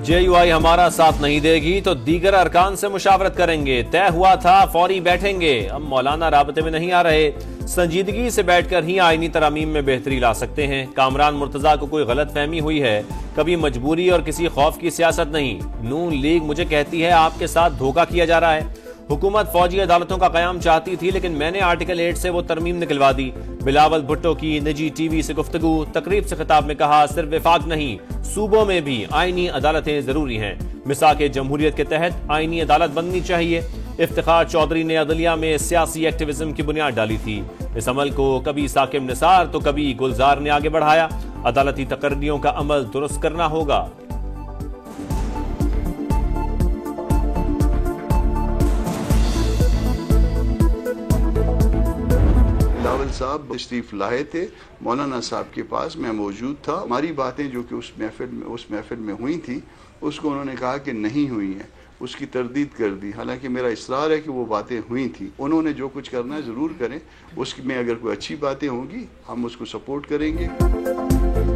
جے you آئی ہمارا ساتھ نہیں دے گی تو دیگر ارکان سے مشاورت کریں گے، طے ہوا تھا فوری بیٹھیں گے، اب مولانا رابطے میں نہیں آ رہے، سنجیدگی سے بیٹھ کر ہی آئینی ترامیم میں بہتری لا سکتے ہیں۔ کامران مرتضیٰ کو کوئی غلط فہمی ہوئی ہے، کبھی مجبوری اور کسی خوف کی سیاست نہیں۔ نون لیگ مجھے کہتی ہے آپ کے ساتھ دھوکہ کیا جا رہا ہے۔ حکومت فوجی عدالتوں کا قیام چاہتی تھی لیکن میں نے آرٹیکل 8 سے وہ ترمیم نکلوا دی۔ بلاول بھٹو کی نجی ٹی وی سے گفتگو، تقریب سے خطاب میں کہا صرف وفاق نہیں، صوبوں میں بھی آئینی عدالتیں ضروری ہیں۔ میثاق جمہوریت کے تحت آئینی عدالت بننی چاہیے۔ افتخار چودھری نے عدلیہ میں سیاسی ایکٹیویزم کی بنیاد ڈالی تھی، اس عمل کو کبھی ثاقب نثار تو کبھی گلزار نے آگے بڑھایا۔ عدالتی تقرریوں کا عمل درست کرنا ہوگا۔ بلاول صاحب تشریف لائے تھے مولانا صاحب کے پاس، میں موجود تھا۔ ہماری باتیں جو کہ اس محفل میں ہوئی تھی اس کو انہوں نے کہا کہ نہیں ہوئی ہیں، اس کی تردید کر دی، حالانکہ میرا اصرار ہے کہ وہ باتیں ہوئی تھیں۔ انہوں نے جو کچھ کرنا ہے ضرور کریں، اس میں اگر کوئی اچھی باتیں ہوں گی ہم اس کو سپورٹ کریں گے۔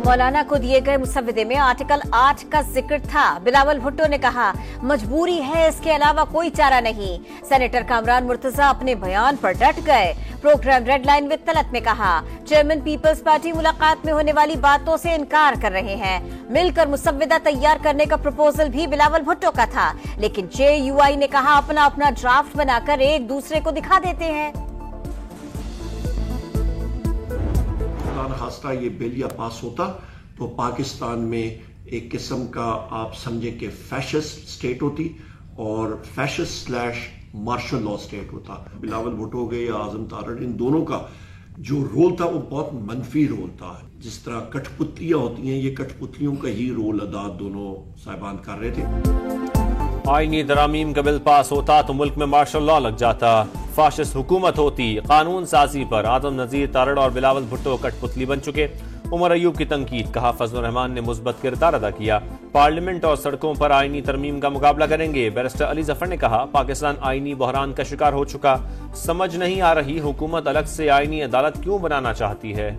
مولانا کو دیے گئے مسودے میں آرٹیکل 8 کا ذکر تھا۔ بلاول بھٹو نے کہا مجبوری ہے، اس کے علاوہ کوئی چارہ نہیں۔ سینیٹر کامران مرتضیٰ اپنے بیان پر ڈٹ گئے۔ Program red line with Talat میں کہا چیئرمین پیپلز پارٹی ملاقات میں ہونے والی باتوں سے انکار کر رہے ہیں۔ مل کر مسودہ تیار کرنے کا پروپوزل بھی بلاول بھٹو کا تھا، لیکن جے یو آئی نے کہا اپنا ڈرافٹ بنا کر ایک دوسرے کو دکھا دیتے ہیں۔ خاصہ یہ بل یا پاس ہوتا تو پاکستان میں ایک قسم کا آپ سمجھیں کہ فیشسٹ سٹیٹ ہوتی اور فیشسٹ / مارشل لا سٹیٹ ہوتا۔ بلاول بھٹو کے یا اعظم تارڑ، ان دونوں کا جو رول تھا وہ بہت منفی رول تھا۔ جس طرح کٹھ پتلیاں ہوتی ہیں، یہ کٹھ پتلیوں کا ہی رول ادا دونوں صاحبان کر رہے تھے۔ آئینی ترامیم کا بل پاس ہوتا تو ملک میں مارشل لا لگ جاتا، فاشسٹ حکومت ہوتی۔ قانون سازی پر اعظم نذیر تارڑ اور بلاول بھٹو کٹ پتلی بن چکے۔ عمر ایوب کی تنقید، کہا فضل الرحمان نے مثبت کردار ادا کیا، پارلیمنٹ اور سڑکوں پر آئینی ترمیم کا مقابلہ کریں گے۔ بیرسٹر علی ظفر نے کہا پاکستان آئینی بحران کا شکار ہو چکا، سمجھ نہیں آ رہی حکومت الگ سے آئینی عدالت کیوں بنانا چاہتی ہے۔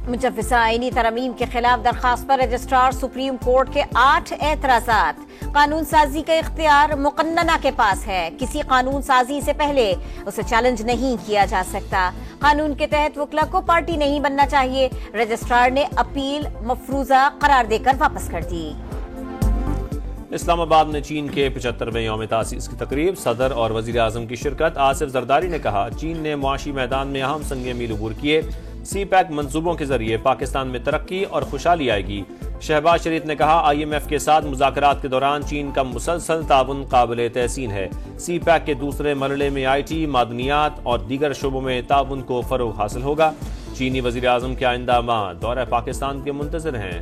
مجوزہ آئینی ترمیم کے خلاف درخواست پر رجسٹرار سپریم کورٹ کے 8 اعتراضات۔ قانون سازی کا اختیار مقننہ کے پاس ہے، کسی قانون سازی سے پہلے اسے چیلنج نہیں کیا جا سکتا۔ قانون کے تحت وکلا کو پارٹی نہیں بننا چاہیے، رجسٹرار نے اپیل مفروضہ قرار دے کر واپس کر دی۔ اسلام آباد میں چین کے 75ویں یوم تاسیس کی تقریب، صدر اور وزیر اعظم کی شرکت۔ آصف زرداری نے کہا چین نے معاشی میدان میں اہم سنگ میل عبور کیے، سی پیک منصوبوں کے ذریعے پاکستان میں ترقی اور خوشحالی آئے گی۔ شہباز شریف نے کہا آئی ایم ایف کے ساتھ مذاکرات کے دوران چین کا مسلسل تعاون قابل تحسین ہے۔ سی پیک کے دوسرے مرحلے میں آئی ٹی، معدنیات اور دیگر شعبوں میں تعاون کو فروغ حاصل ہوگا۔ چینی وزیر اعظم کے آئندہ ماہ دورہ پاکستان کے منتظر ہیں۔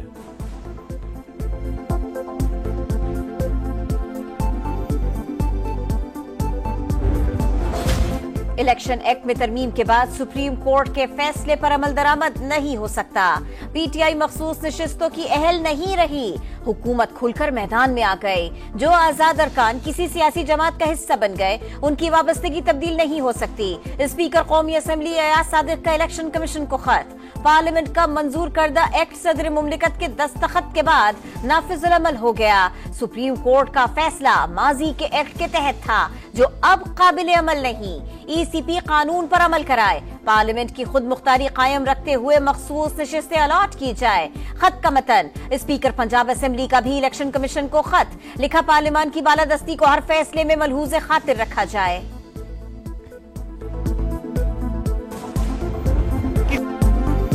الیکشن ایکٹ میں ترمیم کے بعد سپریم کورٹ کے فیصلے پر عمل درآمد نہیں ہو سکتا۔ پی ٹی آئی مخصوص نشستوں کی اہل نہیں رہی، حکومت کھل کر میدان میں آ گئی۔ جو آزاد ارکان کسی سیاسی جماعت کا حصہ بن گئے ان کی وابستگی تبدیل نہیں ہو سکتی۔ اسپیکر قومی اسمبلی ایاز صادق کا الیکشن کمیشن کو خط۔ پارلیمنٹ کا منظور کردہ ایکٹ صدر مملکت کے دستخط کے بعد نافذ العمل ہو گیا۔ سپریم کورٹ کا فیصلہ ماضی کے ایکٹ کے تحت تھا جو اب قابل عمل نہیں۔ ای سی پی قانون پر عمل کرائے، پارلیمنٹ کی خود مختاری قائم رکھتے ہوئے مخصوص نشستیں الاٹ کی جائے۔ خط کا متن، اسپیکر پنجاب اسمبلی کا بھی الیکشن کمیشن کو خط لکھا، پارلیمان کی بالادستی کو ہر فیصلے میں ملحوظ خاطر رکھا جائے۔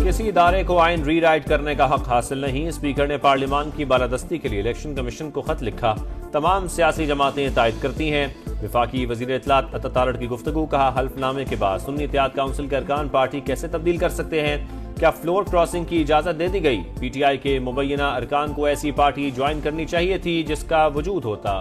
کسی ادارے کو آئین ری رائٹ کرنے کا حق حاصل نہیں، اسپیکر نے پارلیمان کی بالادستی کے لیے الیکشن کمیشن کو خط لکھا، تمام سیاسی جماعتیں تائید کرتی ہیں۔ وفاقی وزیر اطلاعات عطا تارڑ کی گفتگو، کہا حلف نامے کے بعد سنی اتحاد کونسل کے ارکان پارٹی کیسے تبدیل کر سکتے ہیں؟ کیا فلور کراسنگ کی اجازت دے دی گئی؟ پی ٹی آئی کے مبینہ ارکان کو ایسی پارٹی جوائن کرنی چاہیے تھی جس کا وجود ہوتا۔